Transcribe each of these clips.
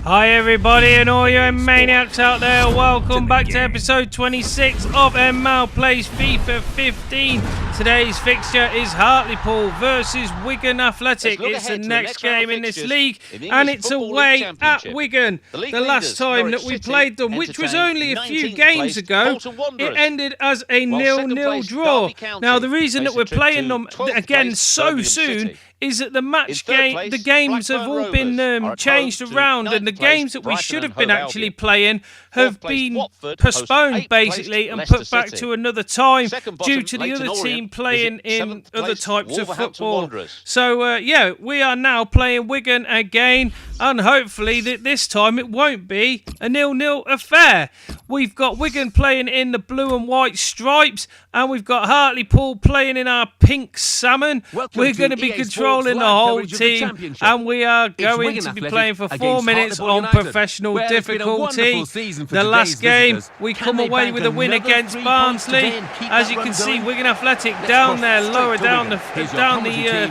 Hi everybody and all you maniacs out there, welcome back to episode 26 of En-Mao Plays FIFA 15. Today's fixture is Hartlepool versus Wigan Athletic. It's the next game in this league and it's away at Wigan. The last time that we played them, which was only a few games ago, it ended as a 0-0 draw. Now the reason that we're playing them again so soon is that the games have all been changed around, and the games that we should have been actually playing have been postponed basically and put back to another time due to the other team playing in other types of football. So yeah, we are now playing Wigan again, and hopefully that this time it won't be a 0-0 affair. We've got Wigan playing in the blue and white stripes, and we've got Hartlepool playing in our pink salmon. We're going to be controlling the whole team, and we are going to be playing for 4 minutes on professional difficulty. The last game, we come away with a win against Barnsley. As you can see, Wigan Athletic down there, lower down the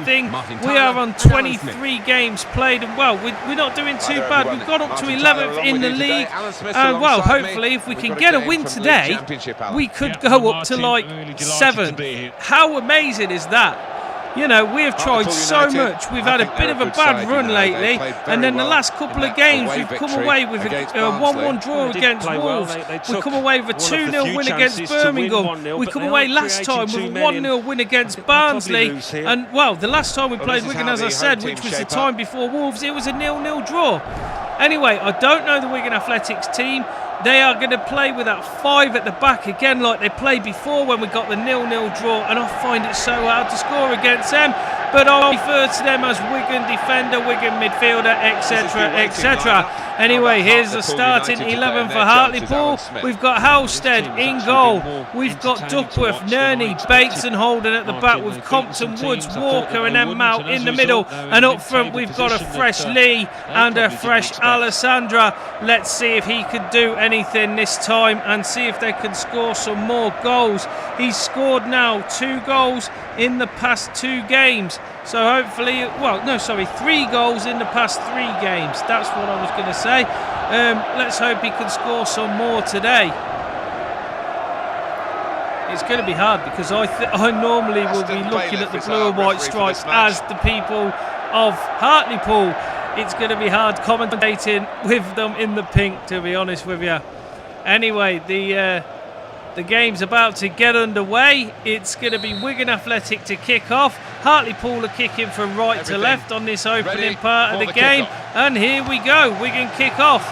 thing. We are on 23 games played, and well, we're not doing too bad. We've got up to 11th in the league, and well, hopefully if we can get a win today, we could go up to like 7th. How amazing is that? You know, we have tried so much. We've had a bit of a bad run lately, and then the last couple of games we've come away with a 1-1 draw against Wolves. We come away with a 2-0 win against Birmingham. We come away last time with a 1-0 win against Barnsley. And well, the last time we played Wigan, as I said, which was the time before Wolves, it was a 0-0 draw. Anyway, I don't know the Wigan Athletics team. They are going to play with that 5 at the back again like they played before when we got the 0-0 draw, and I find it so hard to score against them, but I'll refer to them as Wigan defender, Wigan midfielder, etc, etc. Anyway, here's the starting 11 for Hartlepool. We've got Halstead in goal. We've got Duckworth, Nerney, Bates and Holden at the back, with Compton, Woods, Walker and En-Mao in the middle, and up front we've got a fresh Lee and a fresh Alessandra. Let's see if he could do anything this time and see if they can score some more goals. He's scored now 2 goals in the past 2 games. So hopefully, well, no, sorry, 3 goals in the past 3 games. That's what I was going to say. Let's hope he can score some more today. It's going to be hard because I normally will be looking at the blue and white stripes as the people of Hartlepool. It's going to be hard commentating with them in the pink, to be honest with you. Anyway, the game's about to get underway. It's going to be Wigan Athletic to kick off. Hartlepool are kicking from right to left on this opening part of the game. And here we go, Wigan kick off.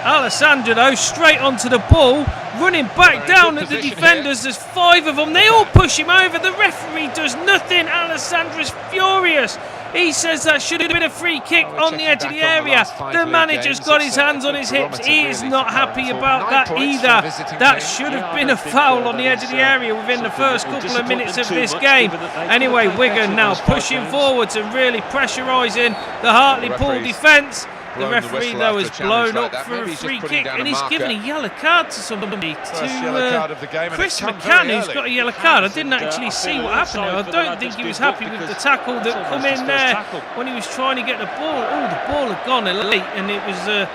Alessandro though, straight onto the ball, running back down at the defenders. There's 5 of them. They all push him over. The referee does nothing. Alessandro's furious. He says that should have been a free kick on the edge of the area. The manager's got his hands on his hips. He is not happy about that either. That should have been a foul on the edge of the area within the first couple of minutes of this game. Anyway, Wigan now pushing forwards and really pressurising the Hartlepool defence. The referee, though, has blown up for a free kick, and he's given a yellow card to somebody, to Chris McCann, who's got a yellow card. I didn't actually see what happened there. I don't think he was happy with the tackle that come in there when he was trying to get the ball. Oh, the ball had gone late, and it was the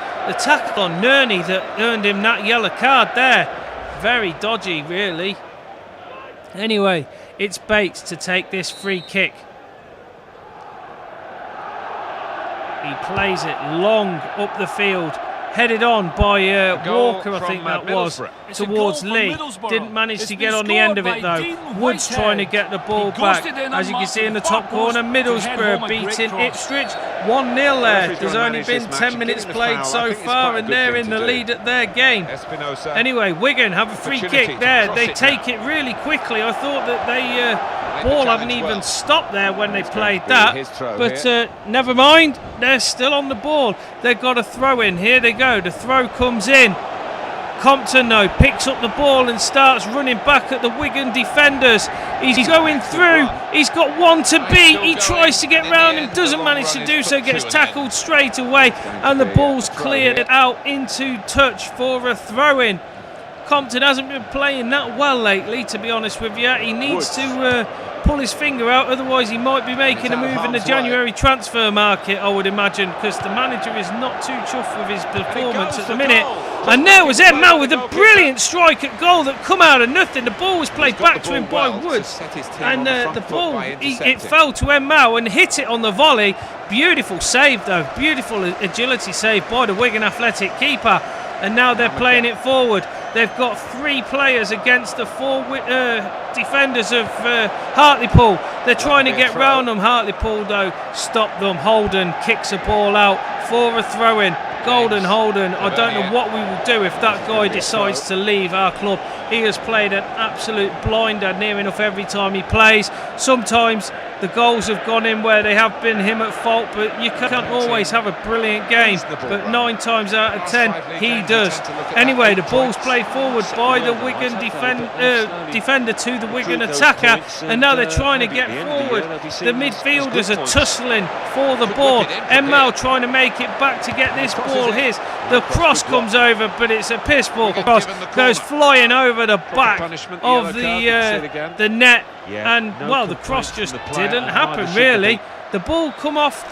tackle on Nerney that earned him that yellow card there. Very dodgy, really. Anyway, it's Bates to take this free kick. He plays it long up the field, headed on by Walker, I think that was, towards Lee. Didn't manage to get on the end of it though. Woods trying to get the ball back. As you can see in the top corner, Middlesbrough beating Ipswich 1-0 there. There's only been 10 minutes played so far and they're in the lead at their game. Anyway, Wigan have a free kick there. They take it really quickly. I thought that they ball hadn't even stopped there when they played that, but never mind, they're still on the ball. They've got a throw in. Here they go, the throw comes in. Compton, though, picks up the ball and starts running back at the Wigan defenders. He's going through. He's got one to beat. He tries to get round him, doesn't manage to do so, gets tackled straight away, and the ball's cleared out into touch for a throw-in. Compton hasn't been playing that well lately, to be honest with you. He needs to pull his finger out, otherwise he might be making a move in the January transfer market, I would imagine, because the manager is not too chuffed with his performance at the minute. And there was En-Mao with a brilliant strike at goal that come out of nothing. The ball was played back to him by Woods, and the ball, it fell to En-Mao and hit it on the volley. Beautiful save, though. Beautiful agility save by the Wigan Athletic keeper. And now they're playing it forward. They've got 3 players against the 4 defenders of Hartlepool. They're trying to get round them. Hartlepool, though, stop them. Holden kicks the ball out for a throw-in. Golden Holden, I don't know what we will do if that guy decides to leave our club. He has played an absolute blinder near enough every time he plays. Sometimes the goals have gone in where they have been him at fault, but you can't always have a brilliant game. But 9 times out of 10, he does. Anyway, the ball's played forward by the Wigan defender to the Wigan attacker, and now they're trying to get forward. The midfielders are tussling for the ball. En-Mao trying to make it back to get this ball his. The cross comes over, but it's a piss ball cross. Goes flying over the back of the net. And, well, the cross just didn't happen, really. The ball come off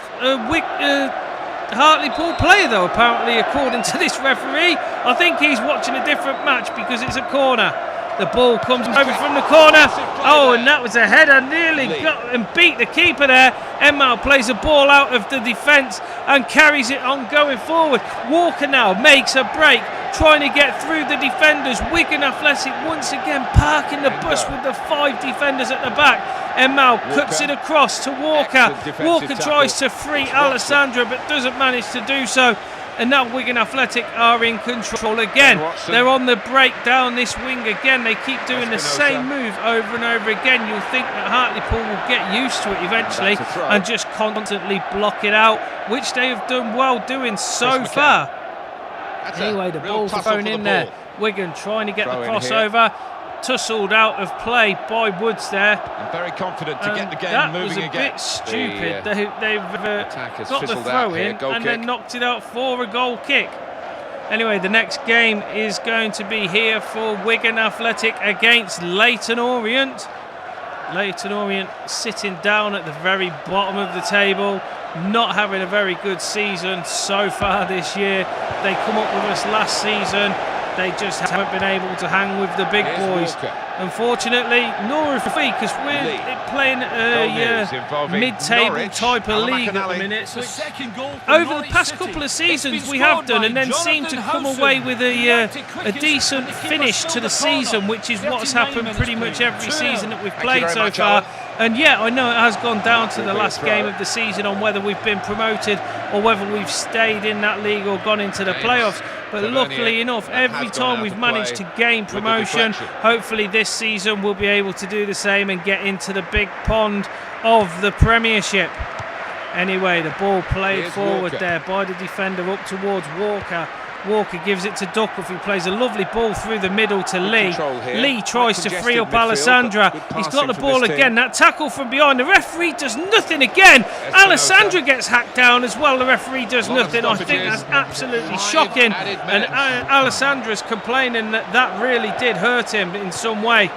Hartlepool player, though, apparently, according to this referee. I think he's watching a different match because it's a corner. The ball comes over from the corner. Oh, and that was a header. Nearly got and beat the keeper there. En-Mao plays the ball out of the defence and carries it on going forward. Walker now makes a break, trying to get through the defenders. Wigan Athletic once again parking the bus with the 5 defenders at the back. En-Mao cuts it across to Walker. Walker tries to free Alessandra but doesn't manage to do so. And now Wigan Athletic are in control again. They're on the break down this wing again. They keep doing the same move over and over again. You'll think that Hartlepool will get used to it eventually and just constantly block it out, which they have done well doing so far. Anyway, the ball's thrown in there. Wigan trying to get the crossover. Tussled out of play by Woods there. I'm very confident to get the game moving again. That was a bit stupid. They've got the throw in and then knocked it out for a goal kick. Anyway, the next game is going to be here for Wigan Athletic against Leyton Orient. Leyton Orient sitting down at the very bottom of the table, not having a very good season so far this year. They come up with us last season. They just haven't been able to hang with the big boys. Unfortunately, nor have we, because we're playing a mid-table type of league at the minute. Over the past couple of seasons we have done, and then seem to come away with a decent finish to the season, which is what's happened pretty much every season that we've played so far. And yeah, I know it has gone down to the last game of the season on whether we've been promoted or whether we've stayed in that league or gone into the playoffs. But luckily enough, every time we've managed to gain promotion, hopefully this season we'll be able to do the same and get into the big pond of the Premiership. Anyway, the ball played forward there by the defender up towards Walker. Walker gives it to Duckworth, who plays a lovely ball through the middle to Lee. Lee tries to free up Alessandra. He's got the ball again. That tackle from behind. The referee does nothing again. Alessandra gets hacked down as well. The referee does nothing. I think that's absolutely shocking. And Alessandra's complaining that that really did hurt him in some way.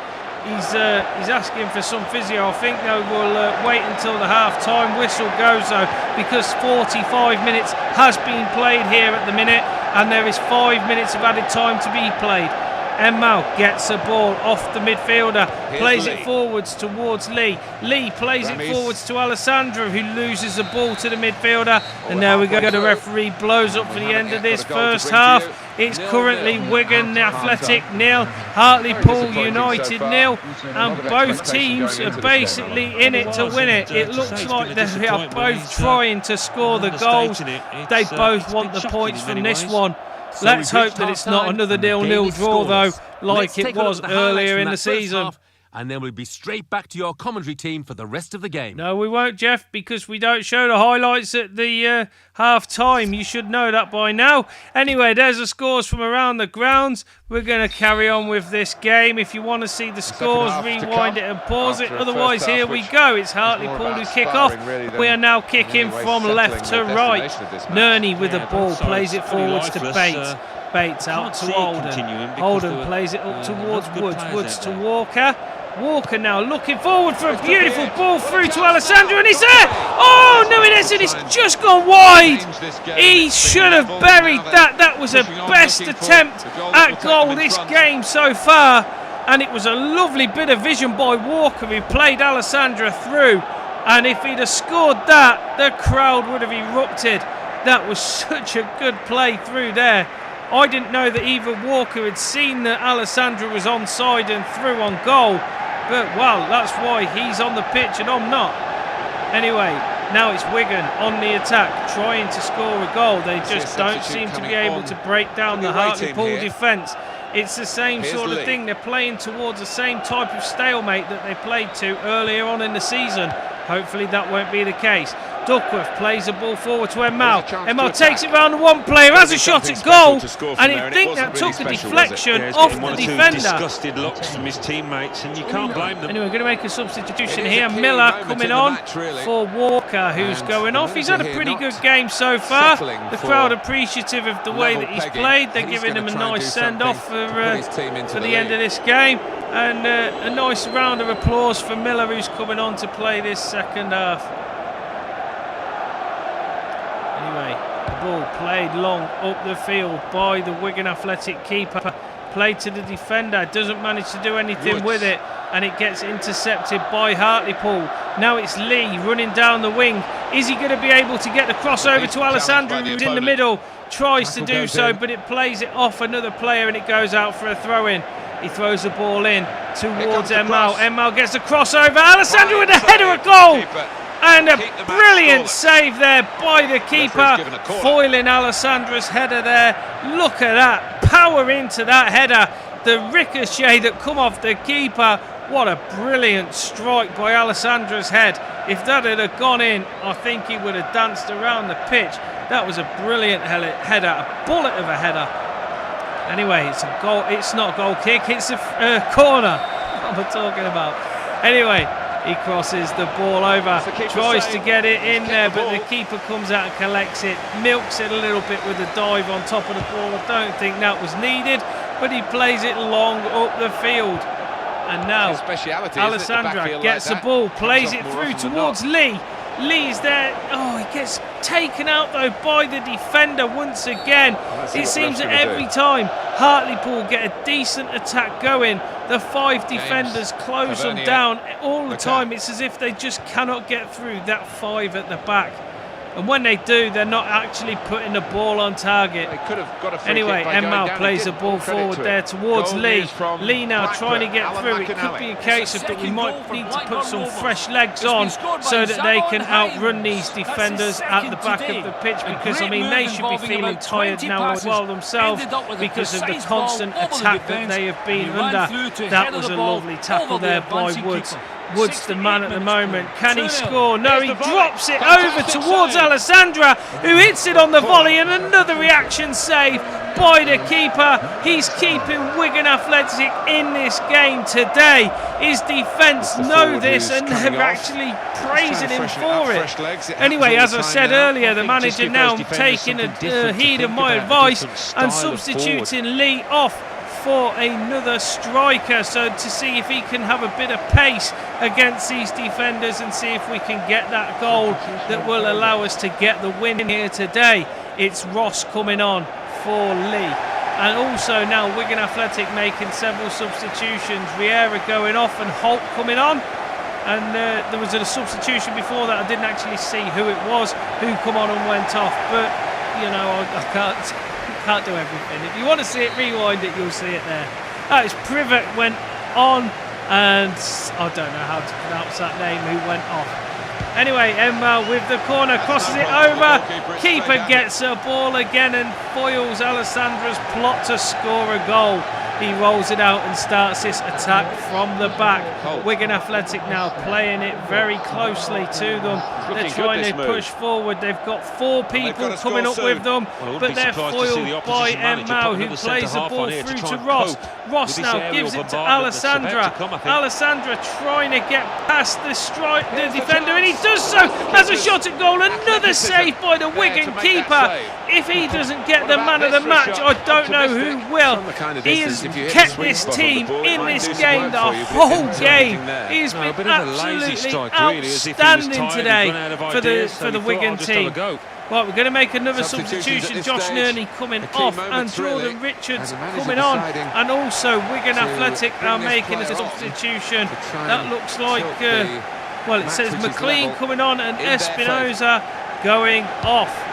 He's asking for some physio. I think they will wait until the half-time whistle goes, though, because 45 minutes has been played here at the minute, and there is 5 minutes of added time to be played. En-Mao gets a ball off the midfielder, plays it forwards towards Lee. Lee plays it forwards to Alessandra, who loses the ball to the midfielder. And there we go. The referee blows up for the end of this first half. It's currently Wigan Athletic 0, Hartlepool United 0, and both teams are basically in it to win it. It looks like they are both trying to score the goals. They both want the points from this one. Let's hope that it's not another 0-0 draw, though, like it was earlier in the season. and then we'll be straight back to your commentary team for the rest of the game. No, we won't, Jeff, because we don't show the highlights at the half-time. You should know that by now. Anyway, there's the scores from around the grounds. We're going to carry on with this game. If you want to see the scores, rewind it and pause it. Otherwise, here we go. It's Hartlepool who kick off. We are now kicking from left to right. Nerney with the ball, plays it forwards to Bates. Bates out to Holden. Holden plays it up towards Woods. Woods to Walker. Walker now looking forward for a beautiful ball through to Alessandro, and he's there! Oh, no, it isn't. It's just gone wide. He should have buried that. That was a best attempt at goal this game so far, and it was a lovely bit of vision by Walker who played Alessandro through, and if he'd have scored that, the crowd would have erupted. That was such a good play through there. I didn't know that even Walker had seen that Alessandro was onside and through on goal. But, well, that's why he's on the pitch and I'm not. Anyway, now it's Wigan on the attack, trying to score a goal. They just don't seem to be able to break down the Hartlepool defence. It's the same sort of thing. They're playing towards the same type of stalemate that they played to earlier on in the season. Hopefully that won't be the case. Duckworth plays the ball forward to En-Mao. En-Mao takes it round the one player, has a shot at goal, and I think that took a deflection off the defender. Disgusted looks from his teammates, and you can't blame them. Anyway, we're going to make a substitution here. Miller coming on for Walker, who's going off. He's had a pretty good game so far. The crowd appreciative of the way that he's played. They're giving him a nice send-off for the end of this game. And a nice round of applause for Miller, who's coming on to play this second half. Anyway, the ball played long up the field by the Wigan Athletic keeper. Played to the defender, doesn't manage to do anything with it, and it gets intercepted by Hartlepool. Now it's Lee running down the wing. Is he going to be able to get the crossover to Alessandro, who's in the middle? Tries to do so, but it plays it off another player and it goes out for a throw-in. He throws the ball in towards En-Mao. En-Mao gets the crossover. Alessandro with a header at goal. And a brilliant save there by the keeper, foiling Alessandro's header there. Look at that, power into that header. The ricochet that come off the keeper. What a brilliant strike by Alessandro's head. If that had gone in, I think he would have danced around the pitch. That was a brilliant header, a bullet of a header. Anyway, it's a goal. It's not a goal kick, it's a corner. What am I talking about? Anyway, he crosses the ball over, tries to get it in there, but the keeper comes out and collects it, milks it a little bit with a dive on top of the ball. I don't think that was needed, but he plays it long up the field. And now Alessandro gets the ball, plays it through towards Lee. Lee's there. Oh, he gets taken out though by the defender once again. It seems that every time Hartlepool get a decent attack going, the five defenders close them down all the time. It's as if they just cannot get through that five at the back. And when they do, they're not actually putting the ball on target. Anyway, En-Mao plays the ball forward there towards Lee. Lee now trying to get through. It could be a case of that we might need to put some fresh legs on so that they can outrun these defenders at the back of the pitch, because, I mean, they should be feeling tired now as well themselves because of the constant attack that they have been under. That was a lovely tackle there by Woods. Woods the man at the moment. Can he score? No, he drops it over towards Alessandro, who hits it on the volley, and another reaction save by the keeper. He's keeping Wigan Athletic in this game today. His defence know this and they're actually praising him for it. Anyway, as I said earlier, the manager now taking heed of my advice and substituting Lee off for another striker, so to see if he can have a bit of pace against these defenders and see if we can get that goal that will allow us to get the win here today. It's Ross coming on for Lee, and also now Wigan Athletic making several substitutions. Riera going off and Holt coming on, and there was a substitution before that. I didn't actually see who it was who come on and went off, but you know, I can't do everything. If you want to see it, rewind it, you'll see it there. That is Privet went on, and I don't know how to pronounce that name, who went off. Anyway, En-Mao with the corner, crosses it over. Keeper gets a ball again and foils Alessandro's plot to score a goal. He rolls it out and starts this attack from the back. Wigan Athletic now playing it very closely to them. They're trying to push forward. They've got 4 people coming up with them, but they're foiled by En-Mao, who plays the ball through to Ross. Ross now gives it to Alessandra. Alessandra trying to get past the defender, and he does so. Has a shot at goal. Another save by the Wigan keeper. If he doesn't get the man of the match, I don't know who will. He has kept this team in this game the whole game. He's been absolutely outstanding today for the Wigan team. Right, we're going to make another substitution. Josh Nerney coming off and Jordan Richards coming on. And also Wigan Athletic are making a substitution. That looks like, well, it says McLean coming on and Espinoza going off.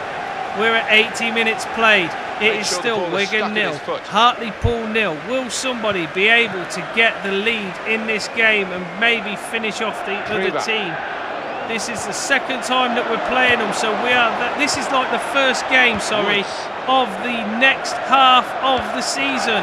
We're at 80 minutes played. It is still Wigan 0, Hartlepool 0. Will somebody be able to get the lead in this game and maybe finish off the other team? This is the second time that we're playing them, so this is like the first game, of the next half of the season.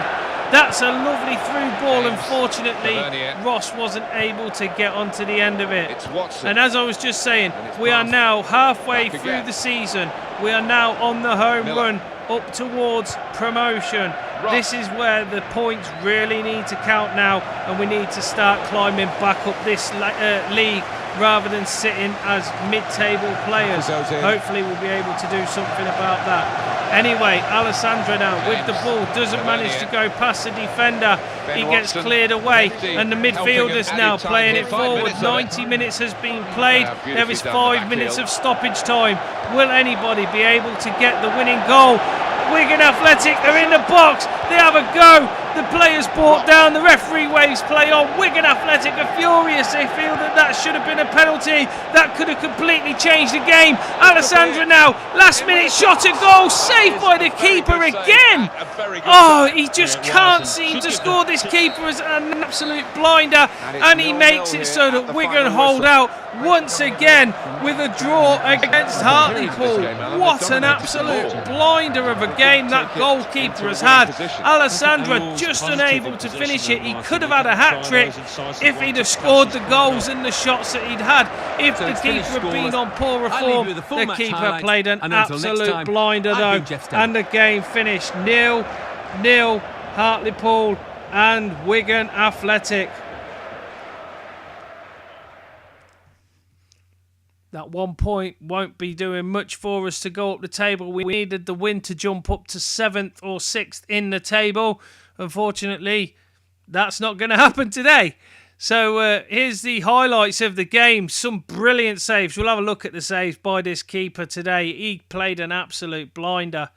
That's a lovely through ball. Unfortunately, Ross wasn't able to get onto the end of it. And as I was just saying, we are now halfway through the season. We are now on the home run up towards promotion. This is where the points really need to count now, and we need to start climbing back up this league rather than sitting as mid-table players. Hopefully we'll be able to do something about that. Anyway, Alessandra now with the ball, doesn't manage to go past the defender. He gets cleared away, and the midfielders now playing it forward. 90 minutes has been played. There is 5 minutes of stoppage time. Will anybody be able to get the winning goal? Wigan Athletic are in the box. They have a go. The players brought down. The referee waves play on. Wigan Athletic are furious. They feel that should have been a penalty. That could have completely changed the game. Alessandra now, last minute shot at goal, saved by the keeper again. Oh, he just can't seem to score. This keeper is an absolute blinder, and he makes it so that Wigan hold out once again with a draw against Hartlepool. What an absolute blinder of a game that goalkeeper has had. Alessandra just unable to finish it. He could have had a hat-trick if he'd have scored the goals and the shots that he'd had. If the keeper had been on poorer form, the keeper played an absolute blinder though. And the game finished 0-0 Hartlepool and Wigan Athletic. That 1 point won't be doing much for us to go up the table. We needed the win to jump up to 7th or 6th in the table. Unfortunately, that's not going to happen today. So here's the highlights of the game. Some brilliant saves. We'll have a look at the saves by this keeper today. He played an absolute blinder.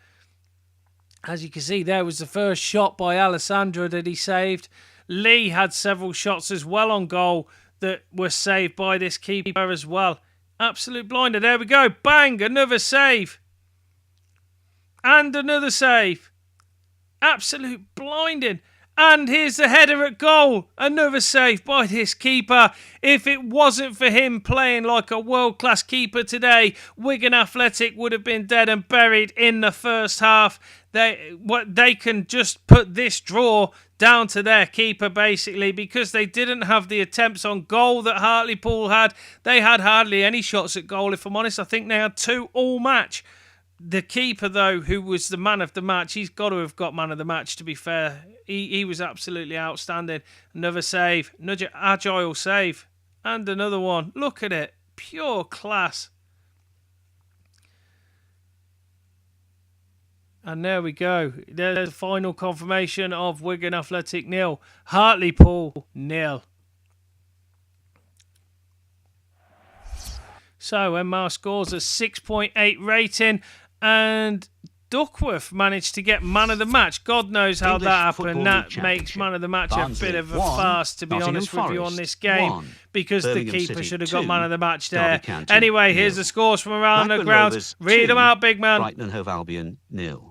As you can see, there was the first shot by Alessandra that he saved. Lee had several shots as well on goal that were saved by this keeper as well. Absolute blinder. There we go. Bang. Another save. And another save. Absolute blinding. And here's the header at goal. Another save by this keeper. If it wasn't for him playing like a world-class keeper today, Wigan Athletic would have been dead and buried in the first half. They can just put this draw down to their keeper, basically, because they didn't have the attempts on goal that Hartlepool had. They had hardly any shots at goal, if I'm honest. I think they had 2 all match. The keeper, though, who was the man of the match, he's got to have got man of the match, to be fair. He was absolutely outstanding. Another save, another agile save, and another one. Look at it. Pure class. And there we go. There's the final confirmation of Wigan Athletic 0, Hartlepool 0. So En-Mao scores a 6.8 rating, and Duckworth managed to get man of the match. God knows how that happened. That makes man of the match a bit of a farce, to be honest with you, on this game, because the keeper should have got man of the match there. Anyway, here's the scores from around the ground. Read them out, big man. Brighton and Hove Albion 0.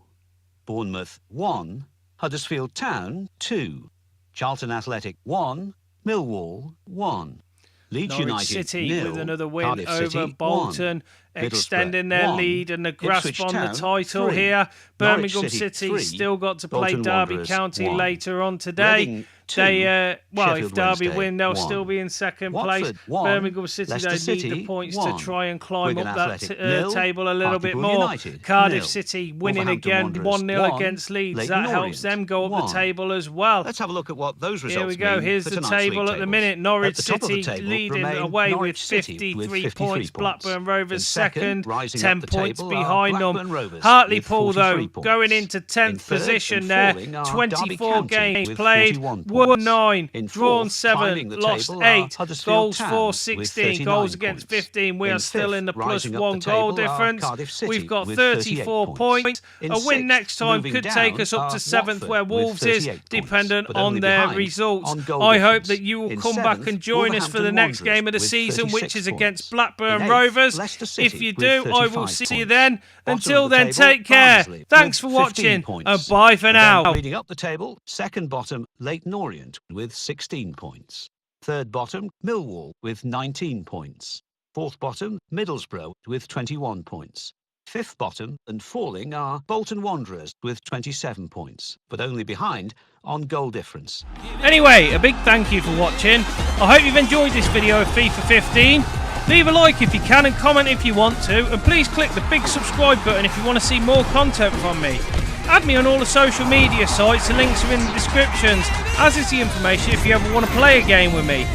Bournemouth 1, Huddersfield Town 2, Charlton Athletic 1, Millwall 1, Leeds Norwich United City 0, with another win Cardiff over City, Bolton. extending their 1, lead and the grasp Ipswich on the Town, title 3, here. Norwich Birmingham City, City 3, still got to play Bolton Derby Wanderers, County 1, later on today. Reading, 2, Well, if Sheffield Derby Wednesday, win, they'll 1, still be in second Watford, place. 1, Birmingham City, Leicester they City, need the points 1, to try and climb Wigan up that Athletic, 0, table a little bit Hartlepool more. United, Cardiff 0, City winning Wolverhampton again, Wanderers, 1-0 1, against Leeds. Leyton That helps Orient, them go up 1. the table as well. Let's have a look at what those results Here we go. mean Here's for the tonight's table league at the tables. minute. Norwich At the top of City the table leading remain away with Norwich City 53 with points. Blackburn Rovers In second, second, rising 10 up the points table are behind Blackburn them. Rovers Hartlepool, with though, 43 points. going into In 10th third position and there. falling are 24 Derby County games with played, 41 won points. 9, In drawn fourth, 7, climbing the lost table are 8, Huddersfield goals Town for with 16, 39 goals against points. 15. We In are still fifth, in the plus rising up 1 the goal table are difference. Cardiff City We've got with 34 38 points. In A win sixth, next time moving could down take us up are to 7th, Watford where with Wolves is 38 points, dependent but on only their behind results. on goal I hope difference. that you will In come back seventh, and join us for the Wolverhampton next Wanderers game of the with season, which 36 is points. against Blackburn In eighth, Rovers. Leicester City If you with do, I will 35 see you points. then. Bottom Until of the then, table, take care. Barnsley Thanks with for 15 watching, points. and bye for And now. then leading up the table, second bottom, Leyton Orient with 16 points. Third bottom, Millwall with 19 points. Fourth bottom, Middlesbrough with 21 points. Fifth bottom and falling are Bolton Wanderers with 27 points, but only behind on goal difference. Anyway, a big thank you for watching. I hope you've enjoyed this video of FIFA 15. Leave a like if you can and comment if you want to, and please click the big subscribe button if you want to see more content from me. Add me on all the social media sites, the links are in the descriptions, as is the information if you ever want to play a game with me.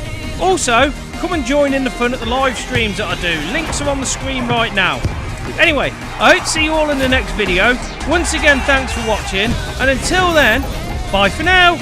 Also, come and join in the fun at the live streams that I do. Links are on the screen right now. Anyway, I hope to see you all in the next video. Once again, thanks for watching, and until then, bye for now.